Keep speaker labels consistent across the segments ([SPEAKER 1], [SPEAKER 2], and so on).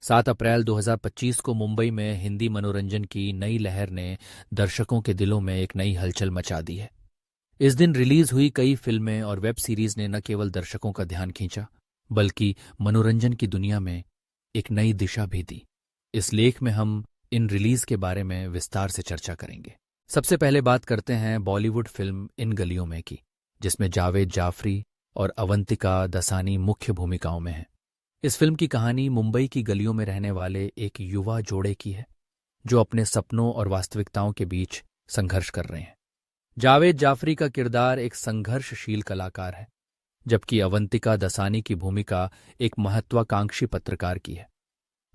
[SPEAKER 1] 7 अप्रैल 2025 को मुंबई में हिंदी मनोरंजन की नई लहर ने दर्शकों के दिलों में एक नई हलचल मचा दी है। इस दिन रिलीज हुई कई फिल्में और वेब सीरीज ने न केवल दर्शकों का ध्यान खींचा, बल्कि मनोरंजन की दुनिया में एक नई दिशा भी दी। इस लेख में हम इन रिलीज के बारे में विस्तार से चर्चा करेंगे। सबसे पहले बात करते हैं बॉलीवुड फिल्म इन गलियों में की, जिसमें जावेद जाफरी और अवंतिका दसानी मुख्य भूमिकाओं में हैं। इस फिल्म की कहानी मुंबई की गलियों में रहने वाले एक युवा जोड़े की है, जो अपने सपनों और वास्तविकताओं के बीच संघर्ष कर रहे हैं। जावेद जाफरी का किरदार एक संघर्षशील कलाकार है, जबकि अवंतिका दसानी की भूमिका एक महत्वाकांक्षी पत्रकार की है।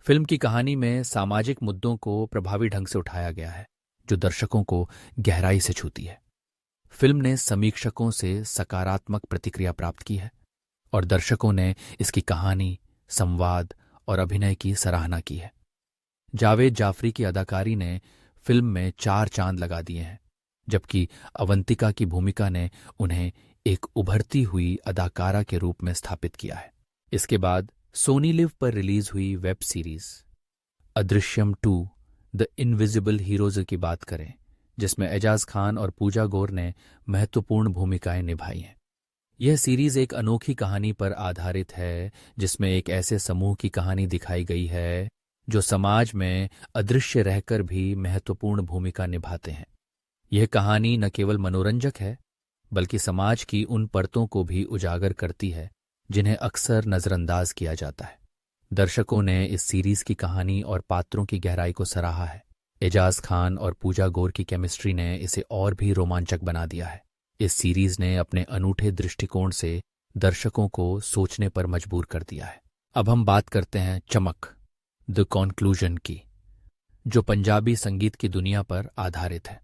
[SPEAKER 1] फिल्म की कहानी में सामाजिक मुद्दों को प्रभावी ढंग से उठाया गया है, जो दर्शकों को गहराई से छूती है। फिल्म ने समीक्षकों से सकारात्मक प्रतिक्रिया प्राप्त की है और दर्शकों ने इसकी कहानी, संवाद और अभिनय की सराहना की है। जावेद जाफरी की अदाकारी ने फिल्म में 4 चांद लगा दिए हैं, जबकि अवंतिका की भूमिका ने उन्हें एक उभरती हुई अदाकारा के रूप में स्थापित किया है। इसके बाद सोनी लिव पर रिलीज हुई web series Adrishyam 2 the invisible heroes की बात करें, जिसमें एजाज खान और पूजा गौर ने महत्वपूर्ण भूमिकाएं निभाई हैं। यह सीरीज एक अनोखी कहानी पर आधारित है, जिसमें एक ऐसे समूह की कहानी दिखाई गई है जो समाज में अदृश्य रहकर भी महत्वपूर्ण भूमिका निभाते हैं। यह कहानी न केवल मनोरंजक है, बल्कि समाज की उन परतों को भी उजागर करती है जिन्हें अक्सर नजरअंदाज किया जाता है। दर्शकों ने इस सीरीज की कहानी और पात्रों की गहराई को सराहा है। एजाज खान और पूजा गौर की केमिस्ट्री ने इसे और भी रोमांचक बना दिया है। इस सीरीज ने अपने अनूठे दृष्टिकोण से दर्शकों को सोचने पर मजबूर कर दिया है। अब हम बात करते हैं चमक द कॉन्क्लूजन की, जो पंजाबी संगीत की दुनिया पर आधारित है।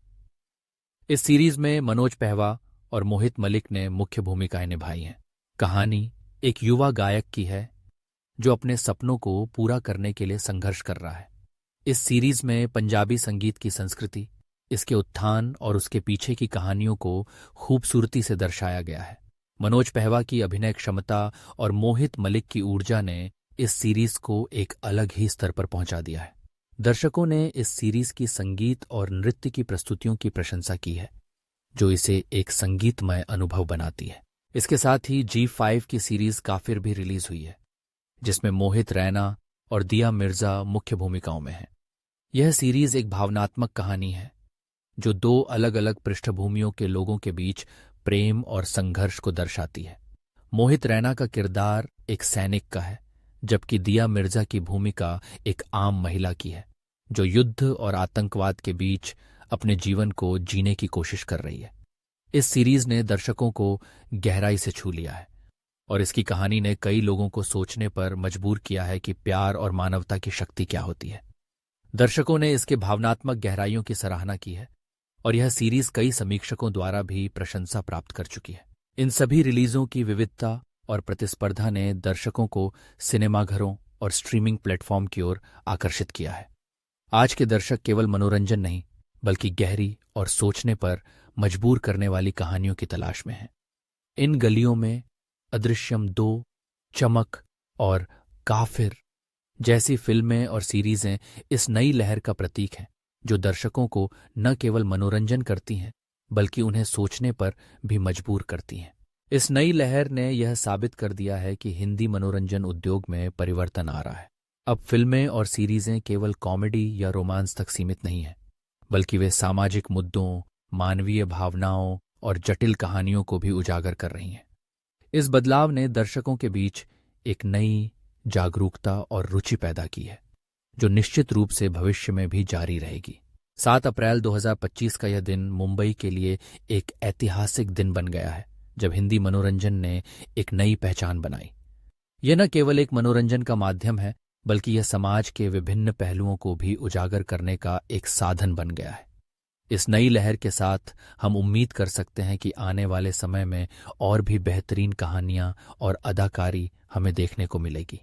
[SPEAKER 1] इस सीरीज में मनोज पहवा और मोहित मलिक ने मुख्य भूमिकाएं निभाई हैं। कहानी एक युवा गायक की है जो अपने सपनों को पूरा करने के लिए संघर्ष कर रहा है। इस सीरीज में पंजाबी संगीत की संस्कृति, इसके उत्थान और उसके पीछे की कहानियों को खूबसूरती से दर्शाया गया है। मनोज पहवा की अभिनय क्षमता और मोहित मलिक की ऊर्जा ने इस सीरीज को एक अलग ही स्तर पर पहुंचा दिया है। दर्शकों ने इस सीरीज की संगीत और नृत्य की प्रस्तुतियों की प्रशंसा की है, जो इसे एक संगीतमय अनुभव बनाती है। इसके साथ ही G5 की सीरीज काफिर भी रिलीज हुई है, जिसमें मोहित रैना और दिया मिर्जा मुख्य भूमिकाओं में हैं। यह सीरीज एक भावनात्मक कहानी है, जो 2 अलग अलग पृष्ठभूमियों के लोगों के बीच प्रेम और संघर्ष को दर्शाती है। मोहित रैना का किरदार एक सैनिक का है, जबकि दिया मिर्जा की भूमिका एक आम महिला की है, जो युद्ध और आतंकवाद के बीच अपने जीवन को जीने की कोशिश कर रही है। इस सीरीज ने दर्शकों को गहराई से छू लिया है और इसकी कहानी ने कई लोगों को सोचने पर मजबूर किया है कि प्यार और मानवता की शक्ति क्या होती है। दर्शकों ने इसके भावनात्मक गहराइयों की सराहना की है और यह सीरीज कई समीक्षकों द्वारा भी प्रशंसा प्राप्त कर चुकी है। इन सभी रिलीजों की विविधता और प्रतिस्पर्धा ने दर्शकों को सिनेमाघरों और स्ट्रीमिंग प्लेटफॉर्म की ओर आकर्षित किया है। आज के दर्शक केवल मनोरंजन नहीं, बल्कि गहरी और सोचने पर मजबूर करने वाली कहानियों की तलाश में हैं। इन गलियों में अदृश्यम 2, चमक और काफिर जैसी फिल्में और सीरीजें इस नई लहर का प्रतीक हैं, जो दर्शकों को न केवल मनोरंजन करती हैं, बल्कि उन्हें सोचने पर भी मजबूर करती हैं। इस नई लहर ने यह साबित कर दिया है कि हिंदी मनोरंजन उद्योग में परिवर्तन आ रहा है। अब फिल्में और सीरीजें केवल कॉमेडी या रोमांस तक सीमित नहीं हैं, बल्कि वे सामाजिक मुद्दों, मानवीय भावनाओं और जटिल कहानियों को भी उजागर कर रही हैं। इस बदलाव ने दर्शकों के बीच एक नई जागरूकता और रुचि पैदा की है, जो निश्चित रूप से भविष्य में भी जारी रहेगी। 7 अप्रैल 2025 का यह दिन मुंबई के लिए एक ऐतिहासिक दिन बन गया है, जब हिंदी मनोरंजन ने एक नई पहचान बनाई। यह न केवल एक मनोरंजन का माध्यम है, बल्कि यह समाज के विभिन्न पहलुओं को भी उजागर करने का एक साधन बन गया है। इस नई लहर के साथ हम उम्मीद कर सकते हैं कि आने वाले समय में और भी बेहतरीन कहानियां और अदाकारी हमें देखने को मिलेगी।